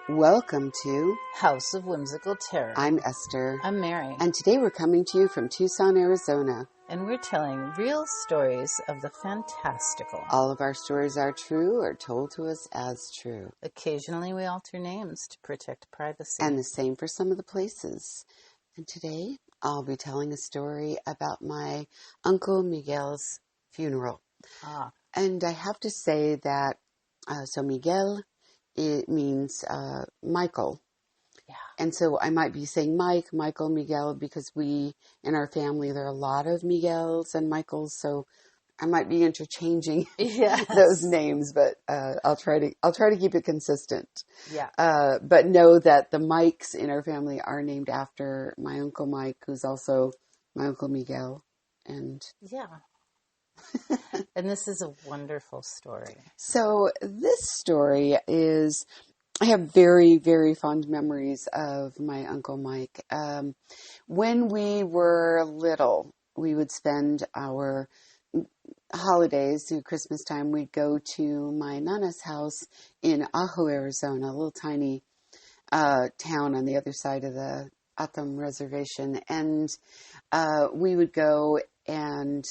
Welcome to House of Whimsical Terror. I'm Esther. I'm Mary. And today we're coming to you from Tucson, Arizona. And we're telling real stories of the fantastical. All of our stories are true or told to us as true. Occasionally we alter names to protect privacy. And the same for some of the places. And today I'll be telling a story about my Uncle Miguel's funeral. And I have to say that, so Miguel, it means Michael. Yeah. And so I might be saying Mike, Michael, Miguel, because we, in our family, there are a lot of Miguels and Michaels, so I might be interchanging those names, but I'll try to keep it consistent. Yeah. But know that the Mikes in our family are named after my Uncle Mike, who's also my Uncle Miguel. And yeah. And this is a wonderful story. So this story is, I have very, very fond memories of my Uncle Mike. When we were little, we would spend our holidays through Christmas time. We'd go to my Nana's house in Ajo, Arizona, a little tiny town on the other side of the Atom Reservation. And we would go, and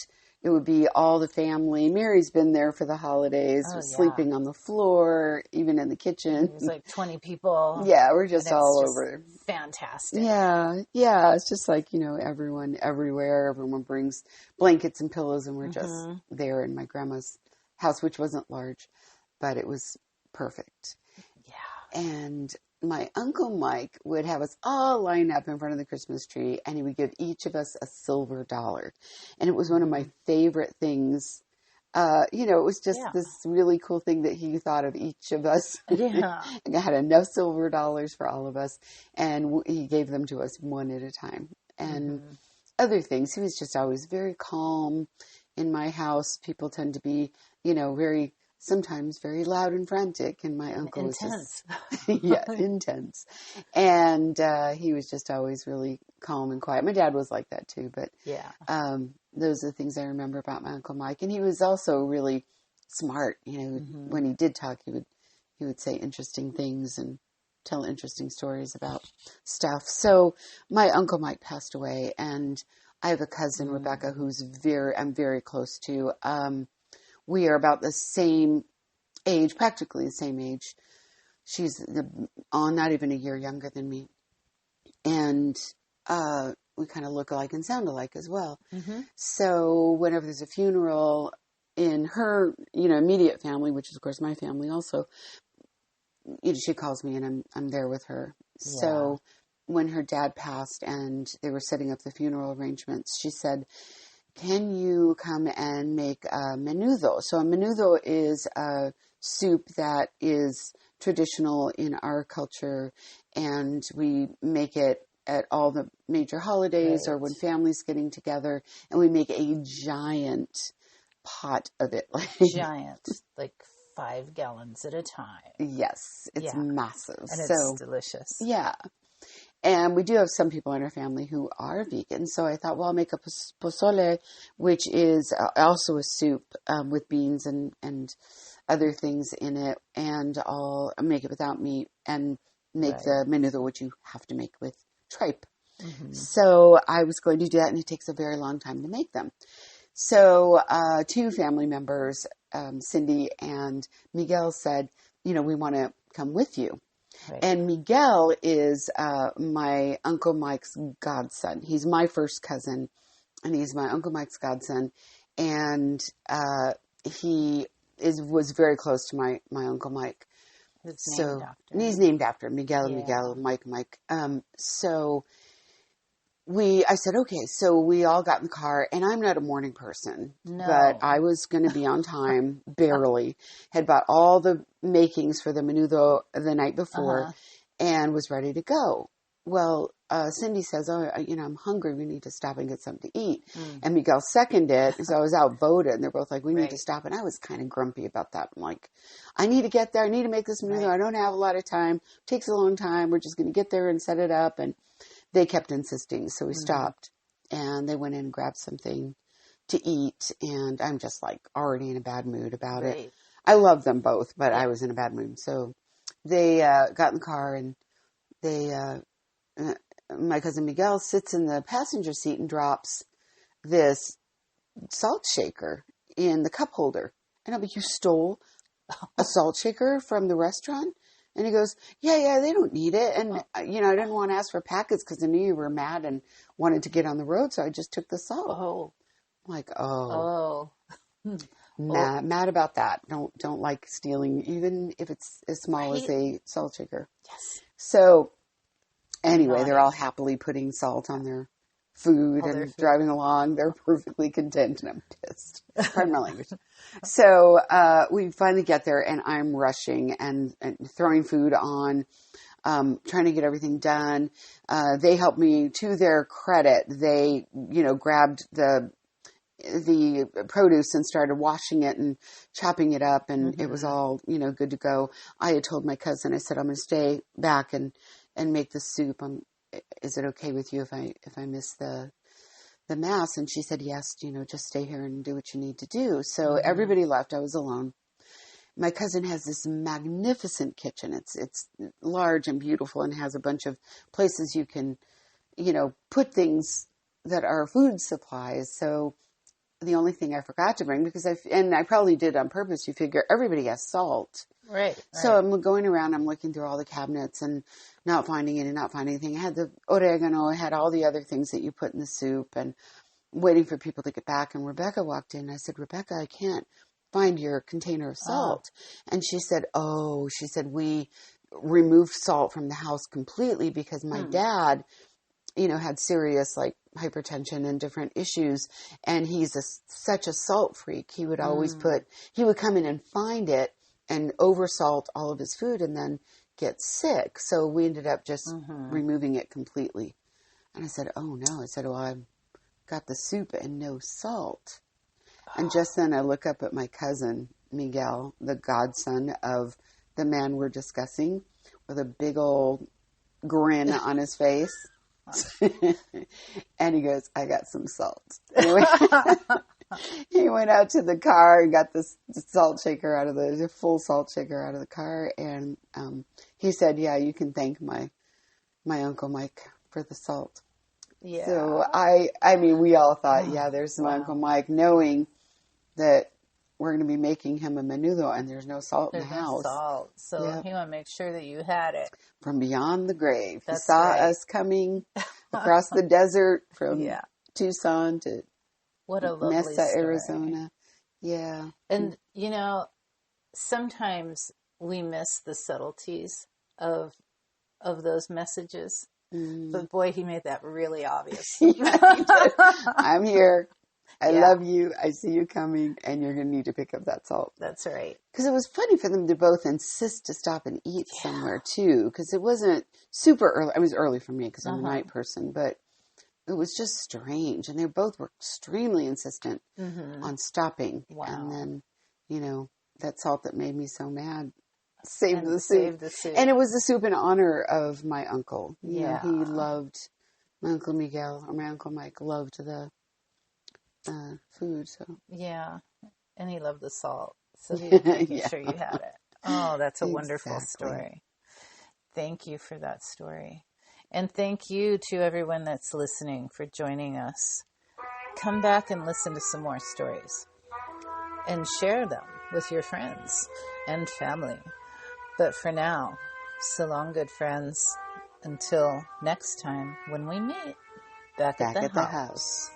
it would be all the family. Mary's been there for the holidays, sleeping on the floor, even in the kitchen. It was like 20 people. Yeah, we're just all over. Fantastic. Yeah. It's just like, everyone everywhere. Everyone brings blankets and pillows, and we're just there in my grandma's house, which wasn't large, but it was perfect. Yeah. And my Uncle Mike would have us all line up in front of the Christmas tree, and he would give each of us a silver dollar. And it was one of my favorite things. It was just this really cool thing that he thought of each of us. Yeah. And had enough silver dollars for all of us, and he gave them to us one at a time. And other things. He was just always very calm. In my house, people tend to be, sometimes very loud and frantic, and my uncle was intense. Intense. And he was just always really calm and quiet. My dad was like that too, but those are the things I remember about my Uncle Mike. And he was also really smart. When he did talk, he would say interesting things and tell interesting stories about stuff. So my Uncle Mike passed away, and I have a cousin, Rebecca, who's I'm very close to. We are about the same age, practically the same age. She's not even a year younger than me. And we kind of look alike and sound alike as well. So whenever there's a funeral in her, immediate family, which is of course my family also, she calls me, and I'm there with her. Yeah. So when her dad passed and they were setting up the funeral arrangements, she said, "Can you come and make a menudo?" So a menudo is a soup that is traditional in our culture, and we make it at all the major holidays or when families getting together, and we make a giant pot of it. Giant, like 5 gallons at a time. Yes, it's massive. And it's delicious. Yeah. And we do have some people in our family who are vegan. So I thought, well, I'll make a pozole, which is also a soup with beans and other things in it. And I'll make it without meat and make the menudo, which you have to make with tripe. So I was going to do that, and it takes a very long time to make them. So 2 family members, Cindy and Miguel, said, we want to come with you. Right. And Miguel is my Uncle Mike's godson. He's my first cousin, and he's my Uncle Mike's godson. And he was very close to my Uncle Mike. He's named after Miguel, Miguel, Mike. So I said, okay, so we all got in the car, and I'm not a morning person, but I was going to be on time, barely, had bought all the makings for the menudo the night before, and was ready to go. Well, Cindy says, I'm hungry, we need to stop and get something to eat. And Miguel seconded, so I was outvoted, and they're both like, we need to stop, and I was kind of grumpy about that. I'm like, I need to get there, I need to make this menudo, I don't have a lot of time, it takes a long time, we're just going to get there and set it up, and they kept insisting, so we stopped, and they went in and grabbed something to eat, and I'm just like already in a bad mood about it. I love them both, but I was in a bad mood. So they got in the car, and they my cousin Miguel sits in the passenger seat and drops this salt shaker in the cup holder. And I'm like, you stole a salt shaker from the restaurant? And he goes, yeah, they don't need it. And, you know, I didn't want to ask for packets because I knew you were mad and wanted to get on the road. So I just took the salt. Oh. I'm like, Oh. mad about that. Don't like stealing, even if it's as small as a salt shaker. Yes. So anyway, they're all happily putting salt on their food and driving along. They're perfectly content, and I'm pissed. Pardon my language. So we finally get there, and I'm rushing and throwing food on, trying to get everything done. They helped me. To their credit, they, you know, grabbed the produce and started washing it and chopping it up, and it was all, you know, good to go. I had told my cousin, I said, I'm going to stay back and make the soup. Is it okay with you if I miss the mass? And she said, yes, you know, just stay here and do what you need to do. So everybody left. I was alone. My cousin has this magnificent kitchen. It's large and beautiful and has a bunch of places you can, you know, put things that are food supplies. So the only thing I forgot to bring, because I probably did on purpose, you figure everybody has salt. Right. So I'm going around, I'm looking through all the cabinets and not finding anything. I had the oregano, I had all the other things that you put in the soup, and waiting for people to get back. And Rebecca walked in. I said, Rebecca, I can't find your container of salt. And she said, we removed salt from the house completely because my dad, you know, had serious like hypertension and different issues. And he's such a salt freak. He would always he would come in and find it and oversalt all of his food and then get sick. So we ended up just removing it completely. And I said, oh no. I said, well, I've got the soup and no salt. And just then I look up at my cousin, Miguel, the godson of the man we're discussing, with a big old grin on his face. And he goes, I got some salt. Anyway, he went out to the car and got the salt shaker out of the full salt shaker out of the car. And he said, yeah, you can thank my Uncle Mike for the salt. Yeah. So I mean, we all thought, yeah, there's my Uncle Mike, knowing that we're going to be making him a menudo and there's no salt in the house. No salt. So he want to make sure that you had it. From beyond the grave. That's he saw right. us coming across the desert from Tucson to what a lovely Mesa, story. Arizona. Yeah. And, you know, sometimes we miss the subtleties of those messages. But boy, he made that really obvious. Yeah, he did. I'm here. I love you. I see you coming, and you're going to need to pick up that salt. That's right. Because it was funny for them to both insist to stop and eat somewhere, too. Because it wasn't super early. It was early for me because I'm a night person. But it was just strange. And they both were extremely insistent on stopping. Wow. And then, you know, that salt that made me so mad saved the soup. And it was the soup in honor of my uncle. You know, he loved, my Uncle Miguel, or my Uncle Mike loved the food. So yeah, and he loved the salt, so he was making sure you had it. Oh, that's a wonderful story. Thank you for that story, and thank you to everyone that's listening for joining us. Come back and listen to some more stories and share them with your friends and family. But for now, so long, good friends, until next time when we meet back at the house.